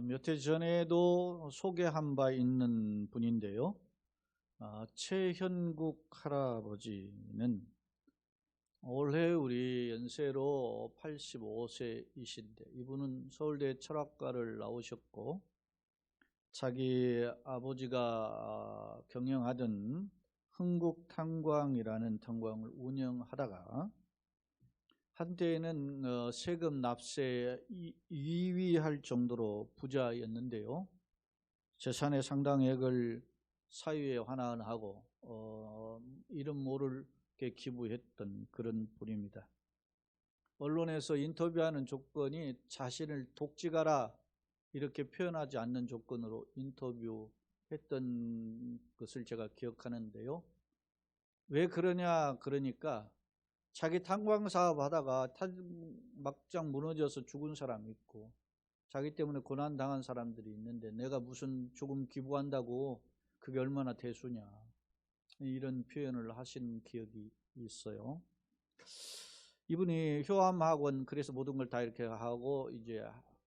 몇 해 전에도 소개한 바 있는 분인데요. 최현국 할아버지는 올해 우리 연세로 85세이신데 이분은 서울대 철학과를 나오셨고 자기 아버지가 경영하던 흥국탄광이라는 탄광을 운영하다가 한때에는 세금 납세 2위 할 정도로 부자였는데요. 재산의 상당액을 사유에 환원하고 이름 모르게 기부했던 그런 분입니다. 언론에서 인터뷰하는 조건이 자신을 독직하라 이렇게 표현하지 않는 조건으로 인터뷰했던 것을 제가 기억하는데요. 왜 그러냐 그러니까 자기 탄광 사업 하다가 막장 무너져서 죽은 사람이 있고 자기 때문에 고난당한 사람들이 있는데 내가 무슨 조금 기부한다고 그게 얼마나 대수냐 이런 표현을 하신 기억이 있어요. 이분이 효암학원 그래서 모든 걸 다 이렇게 하고 이제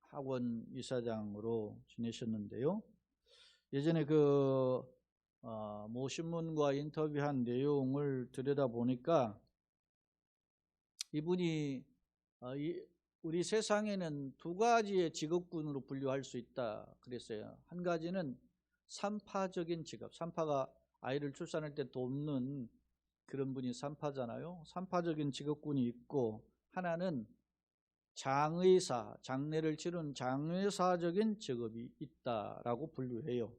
학원 이사장으로 지내셨는데요. 예전에 모 신문과 인터뷰한 내용을 들여다보니까 이분이 우리 세상에는 두 가지의 직업군으로 분류할 수 있다 그랬어요. 한 가지는 산파적인 직업, 산파가 아이를 출산할 때 돕는 그런 분이 산파잖아요. 산파적인 직업군이 있고 하나는 장의사, 장례를 치르는 장의사적인 직업이 있다라고 분류해요.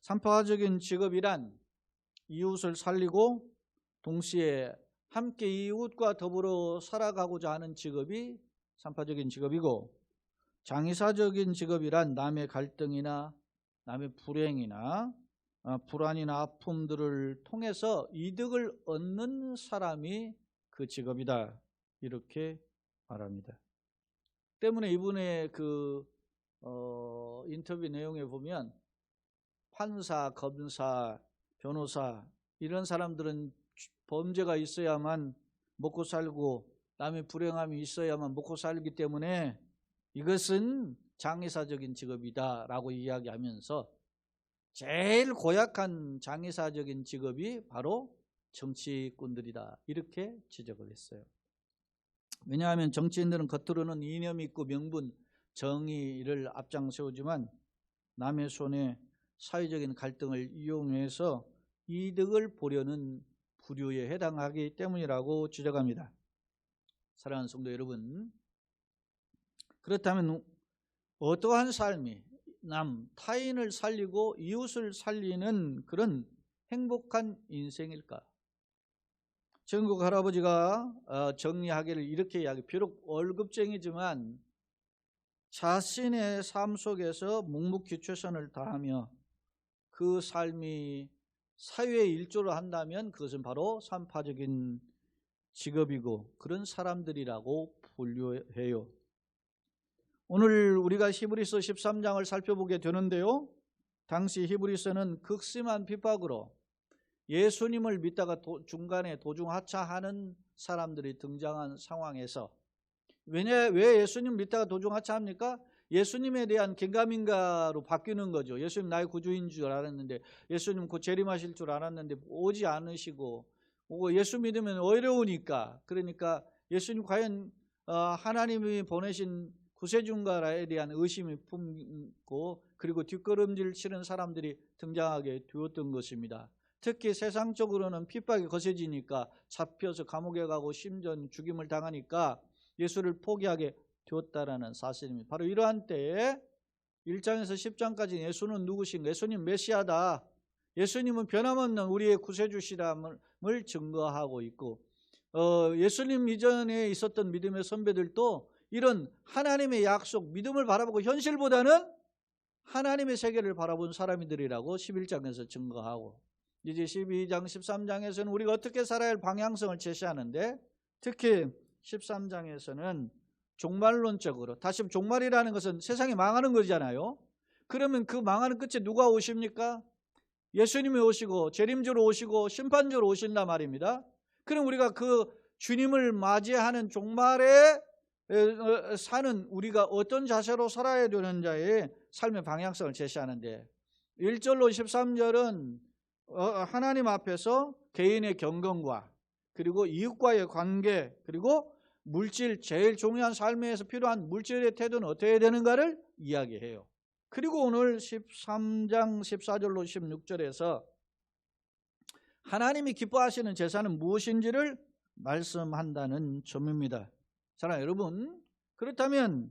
산파적인 직업이란 이웃을 살리고 동시에 함께 이웃과 더불어 살아가고자 하는 직업이 산파적인 직업이고, 장의사적인 직업이란 남의 갈등이나 남의 불행이나 불안이나 아픔들을 통해서 이득을 얻는 사람이 그 직업이다 이렇게 말합니다. 때문에 이분의 인터뷰 내용에 보면 판사, 검사, 변호사 이런 사람들은 범죄가 있어야만 먹고 살고 남의 불행함이 있어야만 먹고 살기 때문에 이것은 장의사적인 직업이다 라고 이야기하면서 제일 고약한 장의사적인 직업이 바로 정치꾼들이다 이렇게 지적을 했어요. 왜냐하면 정치인들은 겉으로는 이념이 있고 명분, 정의를 앞장세우지만 남의 손에 사회적인 갈등을 이용해서 이득을 보려는 부류에 해당하기 때문이라고 지적합니다. 사랑하는 성도 여러분, 그렇다면 어떠한 삶이 타인을 살리고 이웃을 살리는 그런 행복한 인생일까? 전국 할아버지가 정리하기를 이렇게 이야기해요. 비록 월급쟁이지만 자신의 삶 속에서 묵묵히 최선을 다하며 그 삶이 사회에 일조를 한다면 그것은 바로 산파적인 직업이고 그런 사람들이라고 분류해요. 오늘 우리가 히브리서 13장을 살펴보게 되는데요. 당시 히브리서는 극심한 핍박으로 예수님을 믿다가 중간에 도중하차하는 사람들이 등장한 상황에서 왜 예수님 믿다가 도중하차합니까? 예수님에 대한 긴가민가로 바뀌는 거죠. 예수님 나의 구주인 줄 알았는데, 예수님 곧 재림하실 줄 알았는데 오지 않으시고, 예수 믿으면 어려우니까, 그러니까 예수님 과연 하나님이 보내신 구세주인가에 대한 의심이 품고, 그리고 뒷걸음질 치는 사람들이 등장하게 되었던 것입니다. 특히 세상적으로는 핍박이 거세지니까 잡혀서 감옥에 가고 심지어는 죽임을 당하니까 예수를 포기하게 되었다라는 사실입니다. 바로 이러한 때에 1장에서 10장까지 예수는 누구신가? 예수님 메시아다. 예수님은 변함없는 우리의 구세주시람을 증거하고 있고, 예수님 이전에 있었던 믿음의 선배들도 이런 하나님의 약속, 믿음을 바라보고 현실보다는 하나님의 세계를 바라본 사람들이라고 11장에서 증거하고, 이제 12장, 13장에서는 우리가 어떻게 살아야 할 방향성을 제시하는데, 특히 13장에서는 종말론적으로, 다시 종말이라는 것은 세상이 망하는 거잖아요. 그러면 그 망하는 끝에 누가 오십니까? 예수님이 오시고 재림주로 오시고 심판주로 오신단 말입니다. 그럼 우리가 그 주님을 맞이하는 종말의 사는 우리가 어떤 자세로 살아야 되는지의 삶의 방향성을 제시하는데 1절로 13절은 하나님 앞에서 개인의 경건과 그리고 이웃과의 관계 그리고 물질 제일 중요한 삶에서 필요한 물질의 태도는 어떻게 해야 되는가를 이야기해요. 그리고 오늘 13장 14절로 16절에서 하나님이 기뻐하시는 제사는 무엇인지를 말씀한다는 점입니다. 자, 여러분, 그렇다면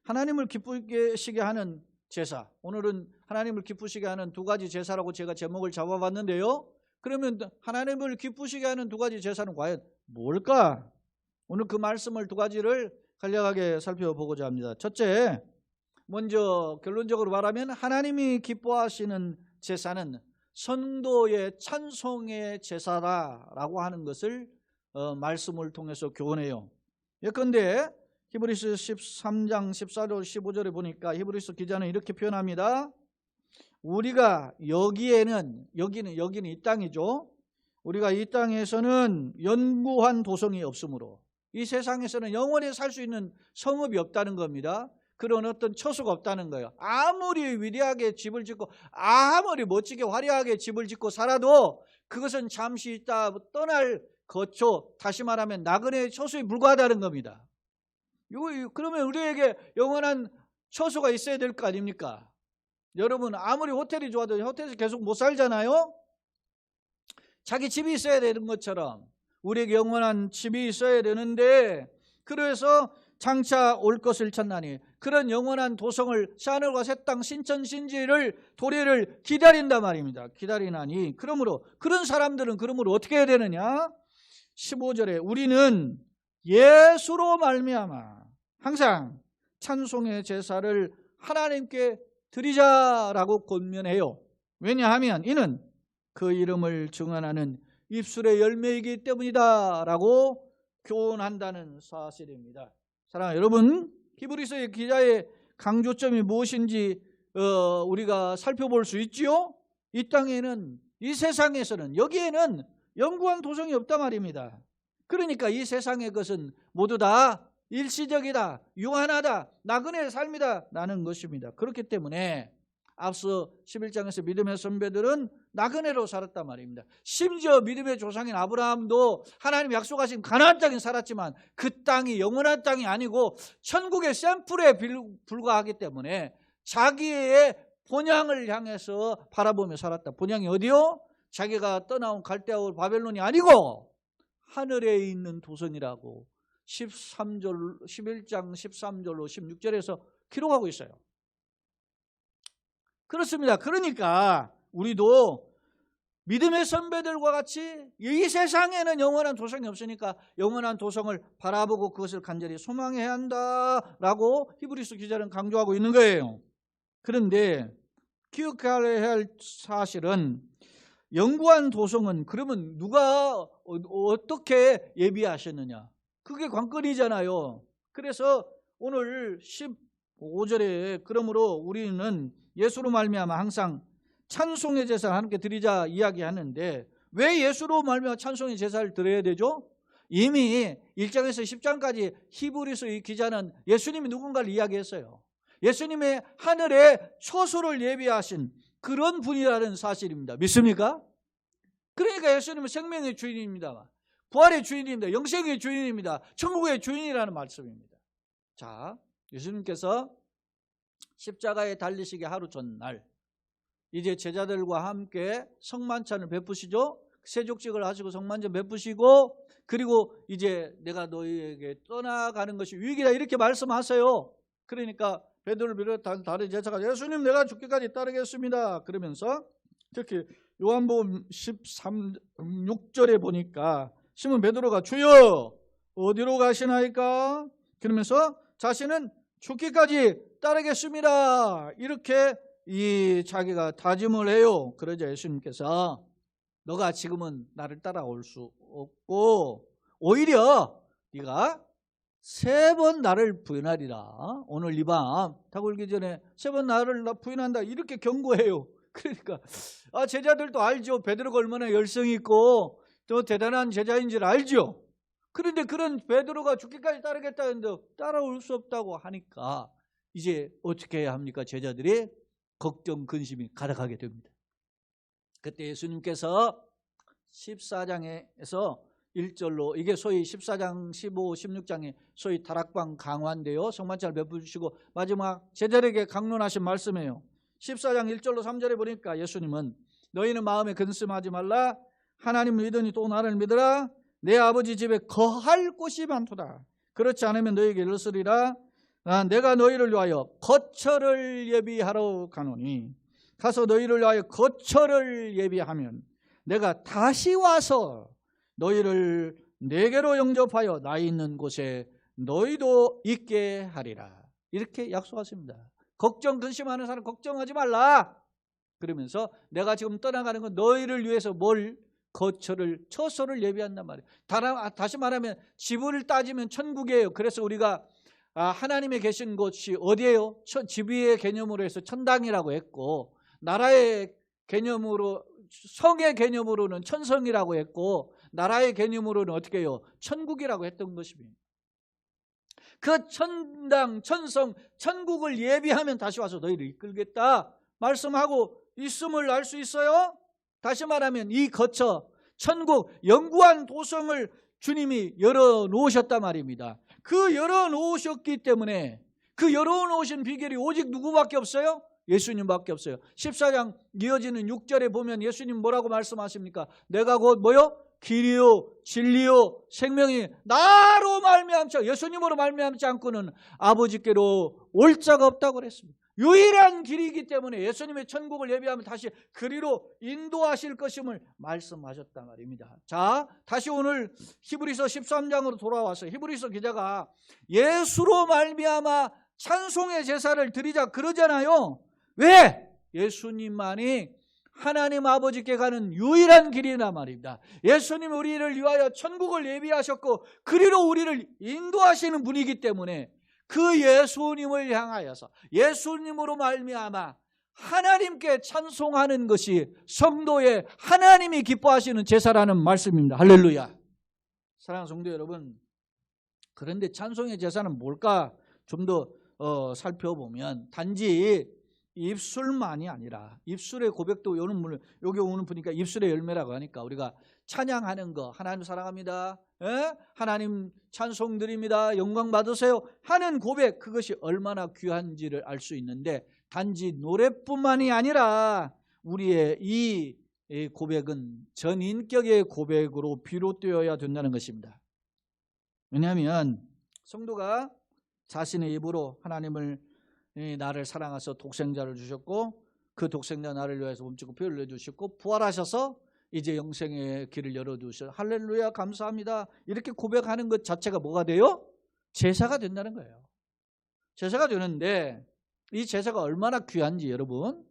하나님을 기쁘시게 하는 제사, 오늘은 하나님을 기쁘시게 하는 두 가지 제사라고 제가 제목을 잡아봤는데요. 그러면 하나님을 기쁘시게 하는 두 가지 제사는 과연 뭘까? 오늘 그 말씀을 두 가지를 간략하게 살펴보고자 합니다. 첫째, 먼저 결론적으로 말하면 하나님이 기뻐하시는 제사는 성도의 찬송의 제사라고 하는 것을 말씀을 통해서 교훈해요. 예컨대 히브리서 13장 14절 15절에 보니까 히브리서 기자는 이렇게 표현합니다. 우리가 여기는 이 땅이죠. 우리가 이 땅에서는 연구한 도성이 없으므로 이 세상에서는 영원히 살 수 있는 성읍이 없다는 겁니다. 그런 어떤 처소가 없다는 거예요. 아무리 위대하게 집을 짓고 아무리 멋지게 화려하게 집을 짓고 살아도 그것은 잠시 있다 떠날 거처, 다시 말하면 나그네의 처소에 불과하다는 겁니다. 그러면 우리에게 영원한 처소가 있어야 될 거 아닙니까? 여러분, 아무리 호텔이 좋아도 호텔에서 계속 못 살잖아요. 자기 집이 있어야 되는 것처럼 우리에게 영원한 집이 있어야 되는데, 그래서 장차 올 것을 찾나니 그런 영원한 도성을 하늘과 새 땅 신천신지를 도래를 기다린단 말입니다. 기다리나니 그러므로 그런 사람들은 그러므로 어떻게 해야 되느냐? 15절에 우리는 예수로 말미암아 항상 찬송의 제사를 하나님께 드리자라고 권면해요. 왜냐하면 이는 그 이름을 증언하는 입술의 열매이기 때문이다 라고 교훈한다는 사실입니다. 사랑하는 여러분, 히브리서의 기자의 강조점이 무엇인지 우리가 살펴볼 수 있지요. 이 땅에는, 이 세상에서는, 여기에는 영구한 도성이 없단 말입니다. 그러니까 이 세상의 것은 모두 다 일시적이다, 유한하다, 나그네의 삶이다 라는 것입니다. 그렇기 때문에 앞서 11장에서 믿음의 선배들은 나그네로 살았단 말입니다. 심지어 믿음의 조상인 아브라함도 하나님 약속하신 가나안 땅에 살았지만 그 땅이 영원한 땅이 아니고 천국의 샘플에 불과하기 때문에 자기의 본향을 향해서 바라보며 살았다. 본향이 어디요? 자기가 떠나온 갈대아울 바벨론이 아니고 하늘에 있는 도성이라고 11장 13절로 16절에서 기록하고 있어요. 그렇습니다. 그러니까 우리도 믿음의 선배들과 같이 이 세상에는 영원한 도성이 없으니까 영원한 도성을 바라보고 그것을 간절히 소망해야 한다라고 히브리서 기자는 강조하고 있는 거예요. 그런데 기억해야 할 사실은 영구한 도성은 그러면 누가 어떻게 예비하셨느냐? 그게 관건이잖아요. 그래서 오늘 15절에 그러므로 우리는 예수로 말미암아 항상 찬송의 제사를 하나님께 드리자 이야기하는데 왜 예수로 말미암아 찬송의 제사를 드려야 되죠? 이미 1장에서 10장까지 히브리서 이 기자는 예수님이 누군가를 이야기했어요. 예수님의 하늘에 처소를 예비하신 그런 분이라는 사실입니다. 믿습니까? 그러니까 예수님은 생명의 주인입니다. 부활의 주인입니다. 영생의 주인입니다. 천국의 주인이라는 말씀입니다. 자, 예수님께서 십자가에 달리시기 하루 전날 이제 제자들과 함께 성만찬을 베푸시죠. 세족직을 하시고 성만찬 베푸시고 그리고 이제 내가 너희에게 떠나가는 것이 유익이다 이렇게 말씀하세요. 그러니까 베드로를 비롯한 다른 제자가 예수님 내가 죽기까지 따르겠습니다. 그러면서 특히 요한복음 6절에 보니까 시몬 베드로가 주여 어디로 가시나이까? 그러면서 자신은 죽기까지 따르겠습니다. 이렇게 자기가 다짐을 해요. 그러자 예수님께서 너가 지금은 나를 따라올 수 없고 오히려 네가 3번 나를 부인하리라. 오늘 이 밤 다굴기 전에 3번 나를 부인한다 이렇게 경고해요. 그러니까 제자들도 알죠. 베드로가 얼마나 열성이 있고 또 대단한 제자인 줄 알죠. 그런데 그런 베드로가 죽기까지 따르겠다 했는데 따라올 수 없다고 하니까 이제 어떻게 해야 합니까? 제자들이 걱정, 근심이 가득하게 됩니다. 그때 예수님께서 14장에서 1절로, 이게 소위 14장, 15, 16장에 소위 다락방 강화인데요. 성만찬을 베풀어 주시고 마지막 제자들에게 강론하신 말씀이에요. 14장 1절로 3절에 보니까 예수님은 너희는 마음에 근심하지 말라. 하나님을 믿으니 또 나를 믿으라. 내 아버지 집에 거할 곳이 많도다. 그렇지 않으면 너희에게 이르으리라. 내가 너희를 위하여 거처를 예비하러 가노니 가서 너희를 위하여 거처를 예비하면 내가 다시 와서 너희를 내게로 영접하여 나 있는 곳에 너희도 있게 하리라. 이렇게 약속하십니다. 걱정, 근심하는 사람 걱정하지 말라. 그러면서 내가 지금 떠나가는 건 너희를 위해서 뭘? 거처를, 처소를 예비한단 말이에요. 다시 말하면 지구를 따지면 천국이에요. 그래서 우리가 하나님의 계신 곳이 어디예요? 지위의 개념으로 해서 천당이라고 했고, 나라의 개념으로, 성의 개념으로는 천성이라고 했고, 나라의 개념으로는 어떻게 해요? 천국이라고 했던 것입니다. 그 천당, 천성, 천국을 예비하면 다시 와서 너희를 이끌겠다 말씀하고 있음을 알 수 있어요. 다시 말하면 이 거처, 천국, 영구한 도성을 주님이 열어놓으셨단 말입니다. 그 열어놓으셨기 때문에 그 열어놓으신 비결이 오직 누구밖에 없어요? 예수님밖에 없어요. 14장 이어지는 6절에 보면 예수님 뭐라고 말씀하십니까? 내가 곧 뭐요? 길이요 진리요 생명이 나로 말미암지, 예수님으로 말미암지 않고는 아버지께로 올 자가 없다고 그랬습니다. 유일한 길이기 때문에 예수님의 천국을 예비하면 다시 그리로 인도하실 것임을 말씀하셨단 말입니다. 자, 다시 오늘 히브리서 13장으로 돌아와서 히브리서 기자가 예수로 말미암아 찬송의 제사를 드리자 그러잖아요. 왜? 예수님만이 하나님 아버지께 가는 유일한 길이란 말입니다. 예수님 우리를 위하여 천국을 예비하셨고 그리로 우리를 인도하시는 분이기 때문에 그 예수님을 향하여서 예수님으로 말미암아 하나님께 찬송하는 것이 성도의 하나님이 기뻐하시는 제사라는 말씀입니다. 할렐루야. 사랑하는 성도 여러분, 그런데 찬송의 제사는 뭘까? 좀 더 살펴보면 단지 입술만이 아니라, 입술의 고백도 여기 오는 보니까 입술의 열매라고 하니까 우리가 찬양하는 거, 하나님 사랑합니다, 하나님 찬송 드립니다, 영광 받으세요 하는 고백, 그것이 얼마나 귀한지를 알 수 있는데 단지 노래뿐만이 아니라 우리의 이 고백은 전인격의 고백으로 비롯되어야 된다는 것입니다. 왜냐하면 성도가 자신의 입으로 하나님을, 나를 사랑하셔서 독생자를 주셨고 그 독생자 나를 위해서 몸짓고 피 흘려주셨고 부활하셔서 이제 영생의 길을 열어두셔서 할렐루야 감사합니다 이렇게 고백하는 것 자체가 뭐가 돼요? 제사가 된다는 거예요. 제사가 되는데 이 제사가 얼마나 귀한지 여러분,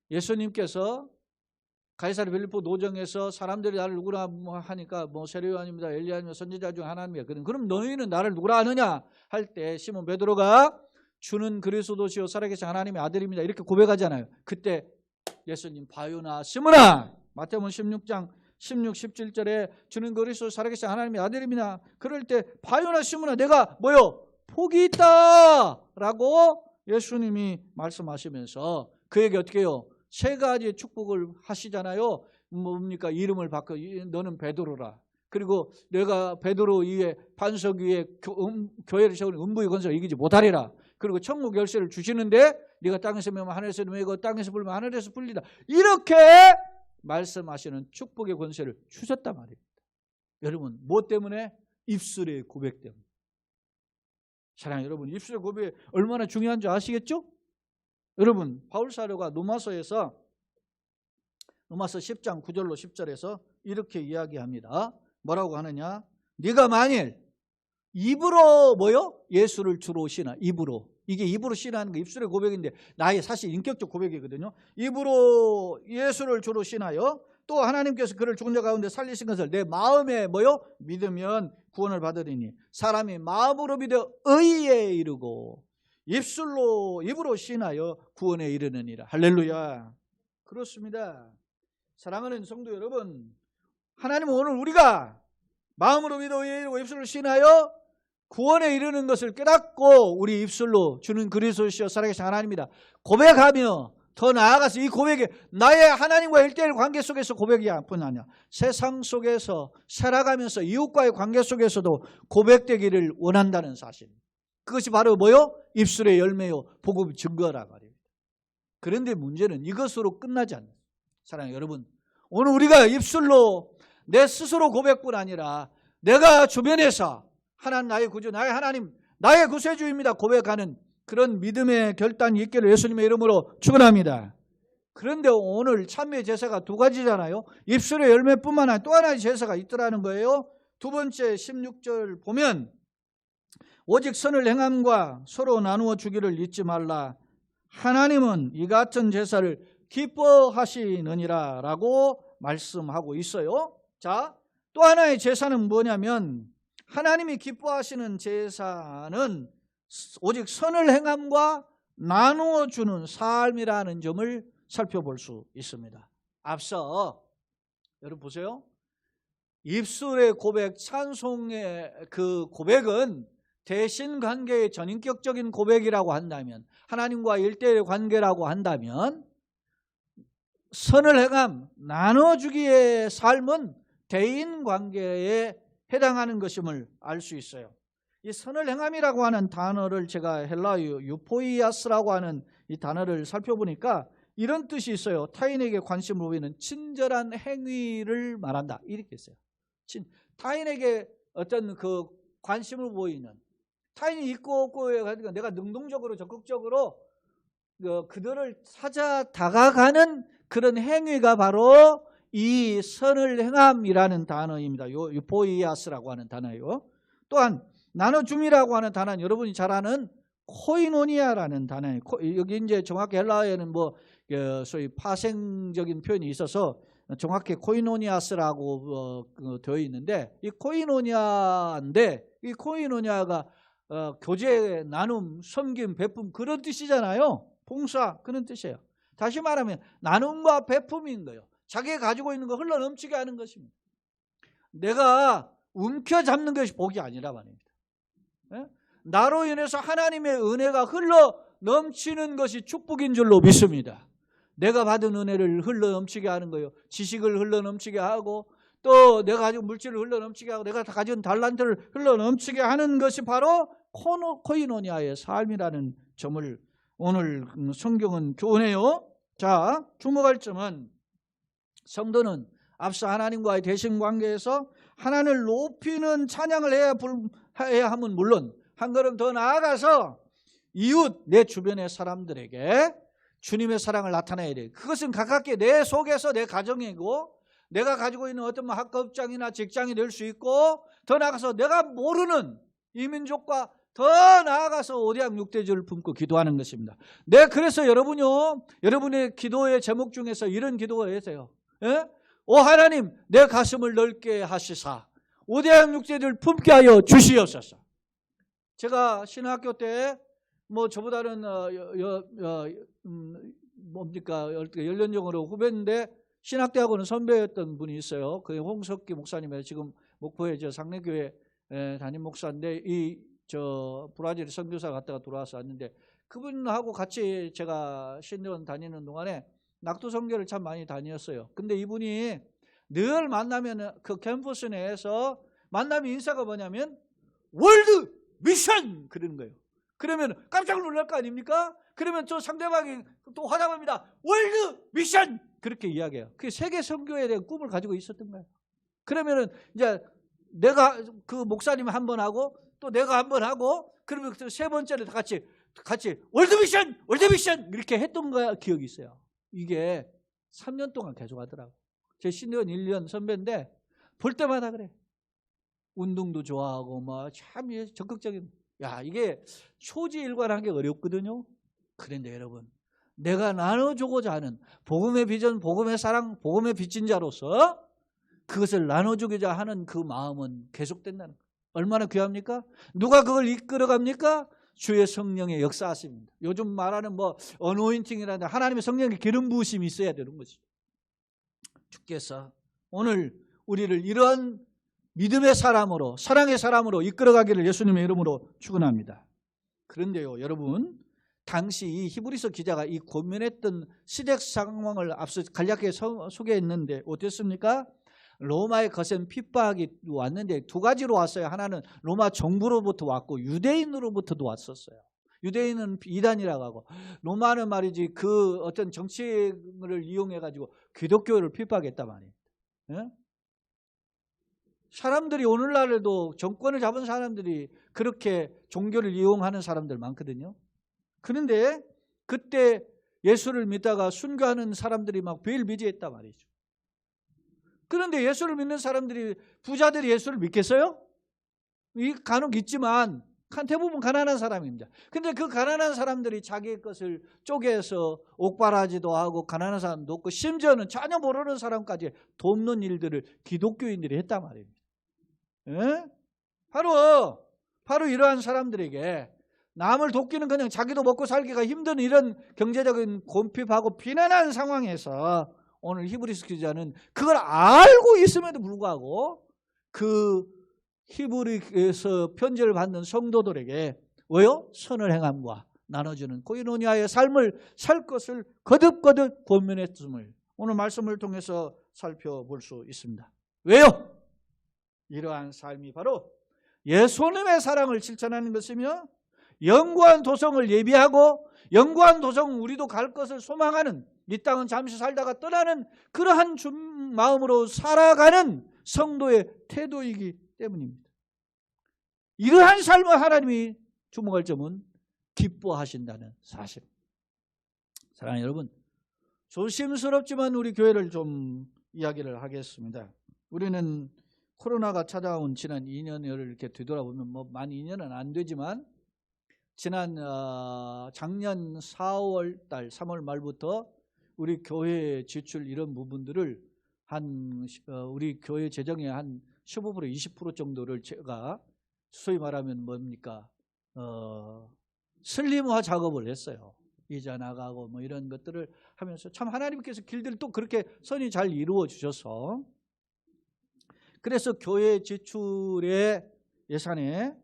예수님께서 가이사랴 빌립보 노정에서 사람들이 나를 누구라 하니까 세례 요한입니다, 엘리야입니다, 선지자 중 하나님이야. 그럼 너희는 나를 누구라 하느냐 할 때 시몬 베드로가 주는 그리스도시요 살아계신 하나님의 아들입니다 이렇게 고백하잖아요. 그때 예수님 바요나 시몬아, 마태복음 16장 16, 17절에 주는 그리스도 살아계신 하나님의 아들입니다. 그럴 때 바요나 시몬아 내가 복이 있다 라고 예수님이 말씀하시면서 그에게 어떻게 해요? 세 가지의 축복을 하시잖아요. 뭡니까? 이름을 바꿔, 너는 베드로라. 그리고 내가 베드로 위에 반석 위에 교회를 세우는 음부의 권세를 이기지 못하리라. 그리고 천국 열쇠를 주시는데 네가 땅에서 매면 하늘에서 매고 땅에서 불면 하늘에서 불리다. 이렇게 말씀하시는 축복의 권세를 주셨단 말입니다. 여러분 뭐 때문에? 입술의 고백 때문에. 사랑하는 여러분, 입술의 고백이 얼마나 중요한 줄 아시겠죠? 여러분 바울 사도가 로마서 10장 9절로 10절에서 이렇게 이야기합니다. 뭐라고 하느냐? 네가 만일 입으로 예수를 주로 신하, 입으로, 이게 입으로 신하는 거 입술의 고백인데 나의 사실 인격적 고백이거든요. 입으로 예수를 주로 신하여 또 하나님께서 그를 죽은 자 가운데 살리신 것을 내 마음에 믿으면 구원을 받으리니 사람이 마음으로 믿어 의에 이르고 입으로 신하여 구원에 이르느니라. 할렐루야. 그렇습니다. 사랑하는 성도 여러분, 하나님은 오늘 우리가 마음으로 믿어 이르고 입술로 신하여 구원에 이르는 것을 깨닫고 우리 입술로 주는 그리스도시여 살아계신 하나님이다 고백하며 더 나아가서 이 고백이 나의 하나님과 일대일 관계 속에서 고백이 뿐 아니야. 세상 속에서 살아가면서 이웃과의 관계 속에서도 고백되기를 원한다는 사실. 그것이 바로 뭐요? 입술의 열매요. 복음 증거라 말입니다. 그런데 문제는 이것으로 끝나지 않는 사랑하는 여러분, 오늘 우리가 입술로 내 스스로 고백뿐 아니라 내가 주변에서 하나님 나의 구주, 나의 하나님, 나의 구세주입니다 고백하는 그런 믿음의 결단이 있기를 예수님의 이름으로 축원합니다. 그런데 오늘 참회 제사가 두 가지잖아요. 입술의 열매뿐만 아니라 또 하나의 제사가 있더라는 거예요. 두 번째 16절 보면 오직 선을 행함과 서로 나누어 주기를 잊지 말라. 하나님은 이 같은 제사를 기뻐하시느니라 라고 말씀하고 있어요. 자, 또 하나의 제사는 뭐냐면 하나님이 기뻐하시는 제사는 오직 선을 행함과 나누어 주는 삶이라는 점을 살펴볼 수 있습니다. 앞서 여러분 보세요. 입술의 고백, 찬송의 그 고백은 대신관계의 전인격적인 고백이라고 한다면, 하나님과 일대의 관계라고 한다면, 선을 행함, 나눠주기의 삶은 대인관계에 해당하는 것임을 알 수 있어요. 이 선을 행함이라고 하는 단어를 제가 헬라어 유포이아스라고 하는 이 단어를 살펴보니까 이런 뜻이 있어요. 타인에게 관심을 보이는 친절한 행위를 말한다. 이렇게 있어요. 타인에게 어떤 그 관심을 보이는, 타인이 있고 없고에 가지고 내가 능동적으로 적극적으로 그들을 찾아 다가가는 그런 행위가 바로 이 선을 행함이라는 단어입니다. 유포이아스라고 하는 단어예요. 또한 나눠줌이라고 하는 단어는 여러분이 잘 아는 코이노니아라는 단어예요. 여기 이제 정확히 헬라어에는 뭐 소위 파생적인 표현이 있어서 정확히 코이노니아스라고 되어 있는데, 이 코이노니아인데 이 코이노니아가 교제, 나눔, 섬김, 베품 그런 뜻이잖아요. 봉사 그런 뜻이에요. 다시 말하면 나눔과 베품인 거예요. 자기가 가지고 있는 거 흘러넘치게 하는 것입니다. 내가 움켜잡는 것이 복이 아니라 말입니다. 나로 인해서 하나님의 은혜가 흘러넘치는 것이 축복인 줄로 믿습니다. 내가 받은 은혜를 흘러넘치게 하는 거예요. 지식을 흘러넘치게 하고, 또 내가 가지고 물질을 흘러넘치게 하고, 내가 가진 달란트를 흘러넘치게 하는 것이 바로 코이노니아의 삶이라는 점을 오늘 성경은 교훈해요. 자, 주목할 점은 성도는 앞서 하나님과의 대신관계에서 하나님을 높이는 찬양을 해야 함은 물론 한 걸음 더 나아가서 이웃, 내 주변의 사람들에게 주님의 사랑을 나타내야 돼요. 그것은 가깝게 내 속에서 내 가정이고, 내가 가지고 있는 어떤 학급장이나 직장이 될 수 있고, 더 나아가서 내가 모르는 이민족과 더 나아가서 오대양 육대주를 품고 기도하는 것입니다. 그래서 여러분요, 여러분의 기도의 제목 중에서 이런 기도가 있어요. 오 하나님, 내 가슴을 넓게 하시사 오대양 육대주를 품게 하여 주시옵소서. 제가 신학교 때 뭐 저보다는 뭡니까 연령적으로 후배인데 신학대학원은 선배였던 분이 있어요. 그 홍석기 목사님이 지금 목포에 저 상례교회 담임 목사인데, 브라질 선교사 갔다가 들어와서 왔는데, 그분하고 같이 제가 신대원 다니는 동안에 낙도 선교를 참 많이 다녔어요. 근데 이분이 늘 만나면 그 캠퍼스 내에서 만나면 인사가 뭐냐면 월드 미션 그러는 거예요. 그러면 깜짝 놀랄 거 아닙니까? 그러면 저 상대방이 또 화답합니다. 월드 미션 그렇게 이야기해요. 그게 세계 선교에 대한 꿈을 가지고 있었던 거예요. 그러면은 이제 내가 그 목사님 한 번 하고 또 내가 한 번 하고, 그러면 세 번째를 같이 월드 미션 이렇게 했던 거 기억이 있어요. 이게 3년 동안 계속하더라고. 제 신대원 1년 선배인데 볼 때마다 그래. 운동도 좋아하고 뭐 참 적극적인. 이게 초지일관하기 어렵거든요. 그런데 여러분, 내가 나눠주고자 하는 복음의 비전, 복음의 사랑, 복음의 빚진 자로서 그것을 나눠주고자 하는 그 마음은 계속된다는 거예요. 얼마나 귀합니까? 누가 그걸 이끌어갑니까? 주의 성령의 역사하십니다. 요즘 말하는 뭐 어노인팅이라는 하나님의 성령의 기름 부으심이 있어야 되는 거지. 주께서 오늘 우리를 이러한 믿음의 사람으로, 사랑의 사람으로 이끌어가기를 예수님의 이름으로 축원합니다. 그런데요, 여러분, 당시 이 히브리서 기자가 이 고민했던 시대 상황을 앞서 간략하게 소개했는데 어땠습니까? 로마의 거센 핍박이 왔는데 두 가지로 왔어요. 하나는 로마 정부로부터 왔고 유대인으로부터도 왔었어요. 유대인은 이단이라고 하고, 로마는 말이지 그 어떤 정치를 이용해 가지고 기독교를 핍박했단 말이에요. 예? 사람들이 오늘날에도 정권을 잡은 사람들이 그렇게 종교를 이용하는 사람들 많거든요. 그런데 그때 예수를 믿다가 순교하는 사람들이 막 비일비재했단 말이죠. 그런데 예수를 믿는 사람들이, 부자들이 예수를 믿겠어요? 간혹 있지만 대부분 가난한 사람입니다. 근데 그 가난한 사람들이 자기의 것을 쪼개서 옥바라지도 하고 가난한 사람도 없고 심지어는 전혀 모르는 사람까지 돕는 일들을 기독교인들이 했단 말입니다. 예? 바로 이러한 사람들에게 남을 돕기는 그냥 자기도 먹고 살기가 힘든 이런 경제적인 곤핍하고 비난한 상황에서 오늘 히브리서 기자는 그걸 알고 있음에도 불구하고 그 히브리서 편지를 받는 성도들에게 왜요? 선을 행함과 나눠주는 코이노니아의 삶을 살 것을 거듭거듭 권면했음을 오늘 말씀을 통해서 살펴볼 수 있습니다. 왜요? 이러한 삶이 바로 예수님의 사랑을 실천하는 것이며 영구한 도성을 예비하고 영구한 도성 우리도 갈 것을 소망하는, 이 땅은 잠시 살다가 떠나는 그러한 마음으로 살아가는 성도의 태도이기 때문입니다. 이러한 삶을 하나님이 주목할 점은 기뻐하신다는 사실. 사랑하는 여러분, 조심스럽지만 우리 교회를 좀 이야기를 하겠습니다. 우리는 코로나가 찾아온 지난 2년을 이렇게 뒤돌아보면 만 2년은 안 되지만 지난 작년 4월 달 3월 말부터 우리 교회 지출 이런 부분들을 우리 교회 재정의 한 15% 20% 정도를 제가 소위 말하면 뭡니까? 슬림화 작업을 했어요. 이자 나가고 뭐 이런 것들을 하면서 참 하나님께서 길들을 또 그렇게 선이 잘 이루어 주셔서, 그래서 교회 지출의 예산에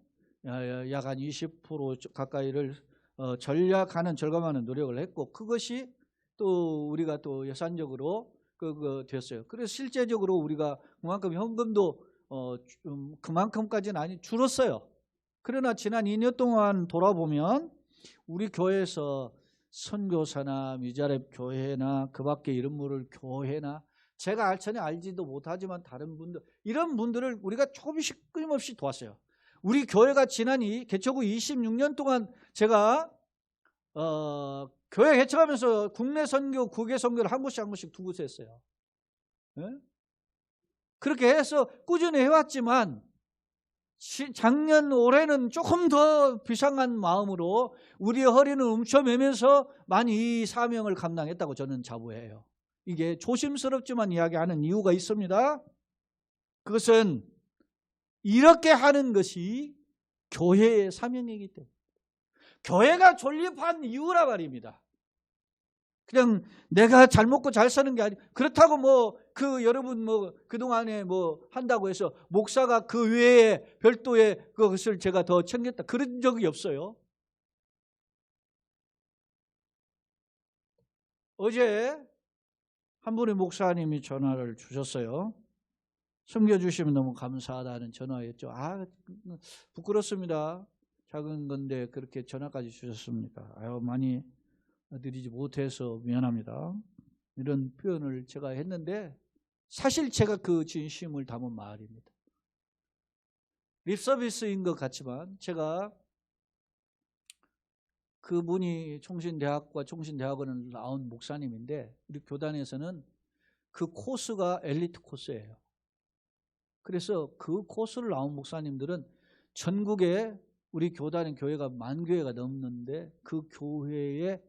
약 한 20% 가까이를 절감하는 노력을 했고, 그것이 또 우리가 또 예산적으로 됐어요. 그래서 실제적으로 우리가 그만큼 현금도 그만큼까지는 줄었어요. 그러나 지난 2년 동안 돌아보면 우리 교회에서 선교사나 미자렙 교회나 그 밖에 이름 모를 교회나 제가 전혀 알지도 못하지만 다른 분들, 이런 분들을 우리가 조금씩 끊임없이 도왔어요. 우리 교회가 지난 개척 후 26년 동안 제가 교회 개척하면서 국내 선교, 국외 선교를 한 곳씩 두 곳에 했어요. 네? 그렇게 해서 꾸준히 해왔지만 작년 올해는 조금 더 비상한 마음으로 우리의 허리는 움켜매면서 많이 이 사명을 감당했다고 저는 자부해요. 이게 조심스럽지만 이야기하는 이유가 있습니다. 그것은 이렇게 하는 것이 교회의 사명이기 때문에, 교회가 존립한 이유라 말입니다. 그냥 내가 잘 먹고 잘 사는 게 아니고, 그렇다고 여러분 그동안에 한다고 해서 목사가 그 외에 별도의 그것을 제가 더 챙겼다, 그런 적이 없어요. 어제 한 분의 목사님이 전화를 주셨어요. 섬겨주시면 너무 감사하다는 전화였죠. 부끄럽습니다. 작은 건데 그렇게 전화까지 주셨습니까? 많이 드리지 못해서 미안합니다. 이런 표현을 제가 했는데 사실 제가 그 진심을 담은 말입니다. 립서비스인 것 같지만 제가 그분이 총신대학과 총신대학원을 나온 목사님인데 우리 교단에서는 그 코스가 엘리트 코스예요. 그래서 그 코스를 나온 목사님들은 전국에 우리 교단의 교회가 10,000교회가 넘는데 그 교회에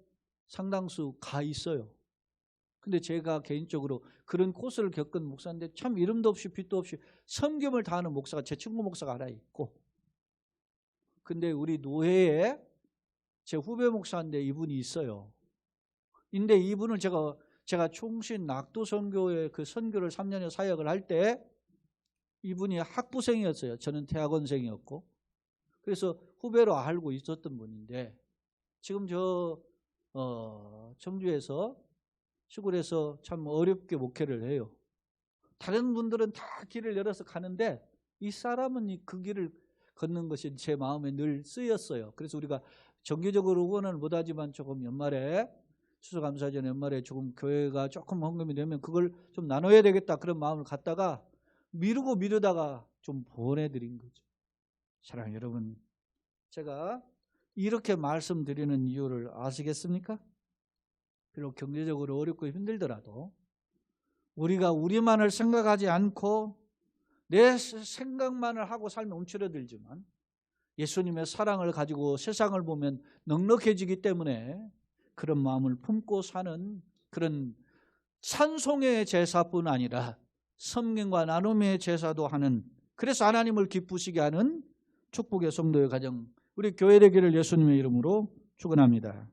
상당수 가 있어요. 근데 제가 개인적으로 그런 코스를 겪은 목사인데 참 이름도 없이 빛도 없이 섬김을 다하는 목사가 제 친구 목사가 하나 있고, 근데 우리 노회에 제 후배 목사인데 이분이 있어요. 근데 이분을 제가 총신 낙도 선교회 그 선교를 3년여 사역을 할 때 이분이 학부생이었어요. 저는 대학원생이었고. 그래서 후배로 알고 있었던 분인데 지금 저 청주에서 시골에서 참 어렵게 목회를 해요. 다른 분들은 다 길을 열어서 가는데 이 사람은 그 길을 걷는 것이 제 마음에 늘 쓰였어요. 그래서 우리가 정기적으로 후원을 못하지만 조금 연말에 추수감사절 연말에 조금 교회가 조금 헌금이 되면 그걸 좀 나눠야 되겠다 그런 마음을 갖다가 미루다가 좀 보내드린 거죠. 사랑하는 여러분, 제가 이렇게 말씀드리는 이유를 아시겠습니까? 비록 경제적으로 어렵고 힘들더라도 우리가 우리만을 생각하지 않고 내 생각만을 하고 살면 움츠러들지만 예수님의 사랑을 가지고 세상을 보면 넉넉해지기 때문에 그런 마음을 품고 사는 그런 찬송의 제사뿐 아니라 섬김과 나눔의 제사도 하는, 그래서 하나님을 기쁘시게 하는 축복의 성도의 가정, 우리 교회 되기를 예수님의 이름으로 축원합니다.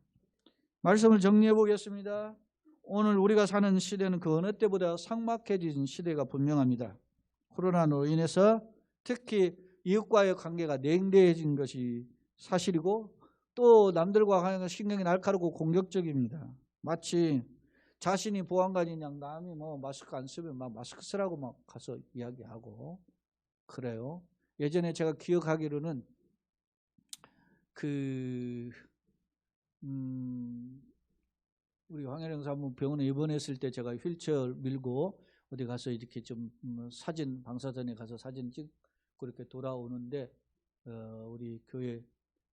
말씀을 정리해 보겠습니다. 오늘 우리가 사는 시대는 그 어느 때보다 삭막해진 시대가 분명합니다. 코로나로 인해서 특히 이웃과의 관계가 냉대해진 것이 사실이고 또 남들과 신경이 날카롭고 공격적입니다. 마치 자신이 보안관인 양 남이 마스크 안 쓰면 막 마스크 쓰라고 막 가서 이야기하고 그래요. 예전에 제가 기억하기로는 우리 황혜령 사모 병원에 입원했을 때 제가 휠체어 밀고 어디 가서 이렇게 좀 사진 방사선에 가서 사진 찍고 이렇게 돌아오는데 우리 교회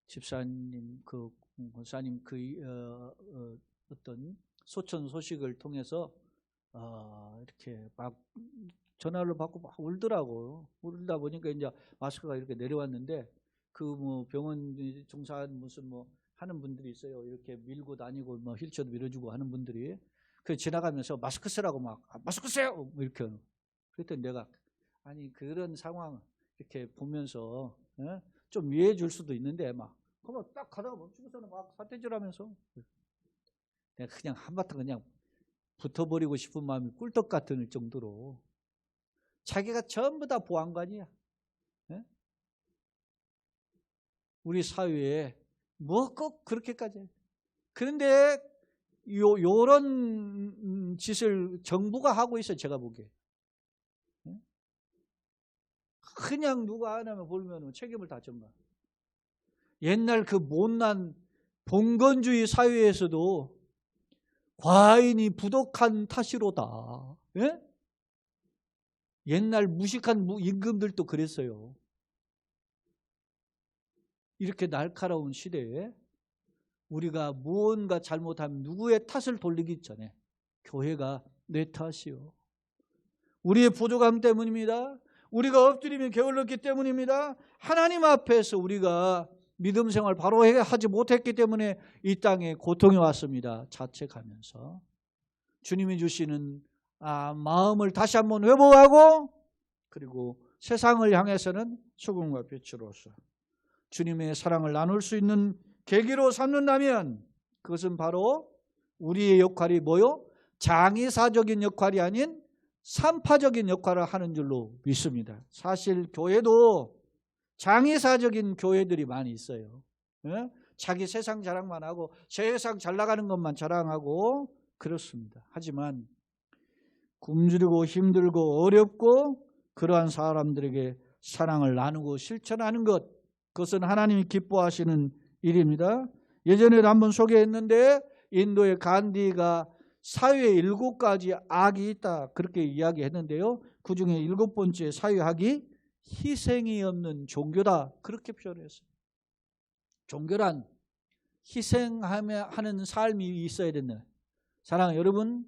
집사님 권사님 어떤 소천 소식을 통해서 이렇게 막 전화를 받고 막 울더라고요. 울다 보니까 이제 마스크가 이렇게 내려왔는데 병원 종사하는 무슨 하는 분들이 있어요. 이렇게 밀고 다니고 휠체어도 밀어주고 하는 분들이 그 지나가면서 마스크 쓰라고 막 마스크 쓰요 이렇게. 그랬더니 내가 아니 그런 상황 이렇게 보면서 좀 이해해 줄 수도 있는데 막 그만 딱 가다가 멈추고서는 막 사태질하면서 내가 그냥 한바탕 그냥 붙어버리고 싶은 마음이 꿀떡 같은 정도로 자기가 전부 다 보안관이야. 우리 사회에 꼭 그렇게까지 해. 그런데 요런 짓을 정부가 하고 있어. 제가 보기에 그냥 누가 안 하면 보면 책임을 다 전가. 옛날 그 못난 봉건주의 사회에서도 과인이 부독한 탓이로다. 예? 옛날 무식한 임금들도 그랬어요. 이렇게 날카로운 시대에 우리가 무언가 잘못하면 누구의 탓을 돌리기 전에 교회가 내 탓이요. 우리의 부족함 때문입니다. 우리가 엎드리며 게을렀기 때문입니다. 하나님 앞에서 우리가 믿음 생활 바로 하지 못했기 때문에 이 땅에 고통이 왔습니다. 자책하면서 주님이 주시는 마음을 다시 한번 회복하고 그리고 세상을 향해서는 소금과 빛으로서 주님의 사랑을 나눌 수 있는 계기로 삼는다면 그것은 바로 우리의 역할이 뭐요? 장의사적인 역할이 아닌 산파적인 역할을 하는 줄로 믿습니다. 사실 교회도 장의사적인 교회들이 많이 있어요. 자기 세상 자랑만 하고 세상 잘 나가는 것만 자랑하고 그렇습니다. 하지만 굶주리고 힘들고 어렵고 그러한 사람들에게 사랑을 나누고 실천하는 것, 그것은 하나님이 기뻐하시는 일입니다. 예전에도 한번 소개했는데 인도의 간디가 사회에 7가지 악이 있다 그렇게 이야기했는데요. 그 중에 7번째 사회학이 희생이 없는 종교다 그렇게 표현했어요. 종교란 희생하는 삶이 있어야 된다. 사랑하는 여러분,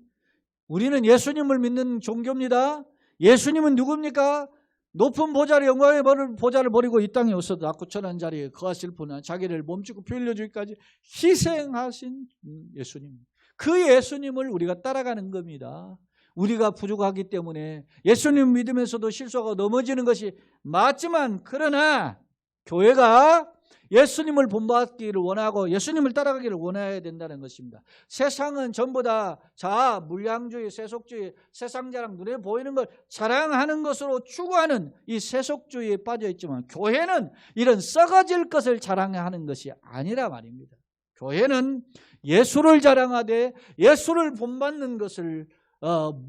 우리는 예수님을 믿는 종교입니다. 예수님은 누굽니까? 높은 보좌를 영광의 보좌를 버리고 이 땅에 오셔서 낙구천한 자리에 거하실 분은 자기를 몸주고 피 흘려주기까지 희생하신 예수님. 그 예수님을 우리가 따라가는 겁니다. 우리가 부족하기 때문에 예수님 믿으면서도 실수하고 넘어지는 것이 맞지만 그러나 교회가 예수님을 본받기를 원하고 예수님을 따라가기를 원해야 된다는 것입니다. 세상은 전부 다 자아, 물량주의, 세속주의, 세상자랑 눈에 보이는 걸 자랑하는 것으로 추구하는 이 세속주의에 빠져 있지만 교회는 이런 썩어질 것을 자랑하는 것이 아니라 말입니다. 교회는 예수를 자랑하되 예수를 본받는 것을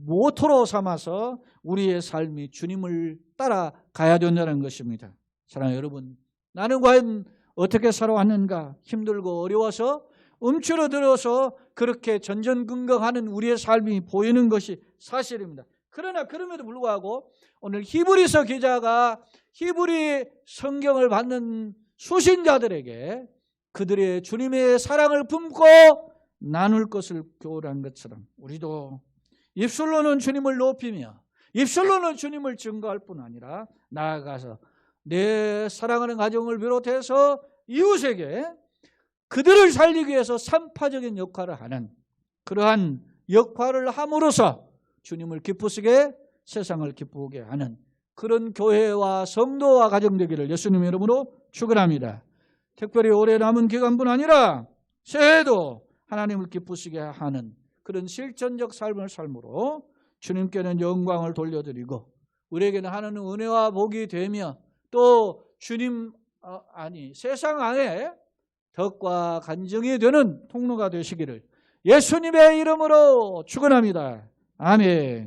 모토로 삼아서 우리의 삶이 주님을 따라가야 된다는 것입니다. 사랑하는 여러분, 나는 과연 어떻게 살아왔는가? 힘들고 어려워서 움츠러들어서 그렇게 전전긍긍하는 우리의 삶이 보이는 것이 사실입니다. 그러나 그럼에도 불구하고 오늘 히브리서 기자가 히브리 성경을 받는 수신자들에게 그들의 주님의 사랑을 품고 나눌 것을 교훈한 것처럼 우리도 입술로는 주님을 높이며 입술로는 주님을 증거할 뿐 아니라 나아가서 내 사랑하는 가정을 비롯해서 이웃에게 그들을 살리기 위해서 산파적인 역할을 하는 그러한 역할을 함으로써 주님을 기쁘시게 세상을 기쁘게 하는 그런 교회와 성도와 가정 되기를 예수님의 이름으로 축원합니다. 특별히 올해 남은 기간뿐 아니라 새해에도 하나님을 기쁘시게 하는 그런 실천적 삶을 삶으로 주님께는 영광을 돌려드리고 우리에게는 하나님 은혜와 복이 되며 또 주님 세상 안에 덕과 간증이 되는 통로가 되시기를 예수님의 이름으로 축원합니다. 아멘.